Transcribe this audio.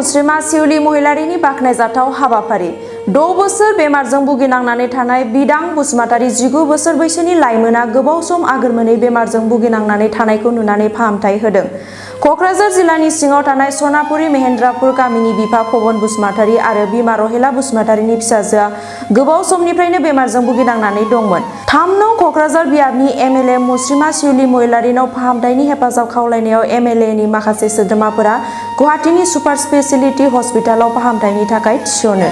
मुस्रिमा शिउली महिलारिनि बाख्नायजाथाव हाबाफारि 6 बोसोर बेमारजों भुगिनांनानै थानाय बिदां बसुमतारी 19 बोसोर बैसोनि लाइमोना गोबाव सम आगोर मोनै बेमारजों भुगिनांनानै थानायखौ नुनानै फाहामथाय होदों। कक्राझार जिल्लानि सिङाव थानाय सनापुरी मेहेन्द्रापुर गामिनि बिफा पवन बसुमतारी आरो बिमा रहेला बसुमतारीनि फिसाजोआ गोबाव समनिफ्रायनो बेमारजों भुगिनांनानै दंमोन। 3 नं कक्राझार बियाबनि एमएलए मुस्रिमा शिउली महिलारिनाव फाहामथायनि हेफाजाब खावलायनायाव एमएलएनि माखासे सोद्रोमाफोरा गुवाहाटीनि सुपार स्पेशलिटी हस्पिटालाव फाहामथायनि थाखाय थिसनो।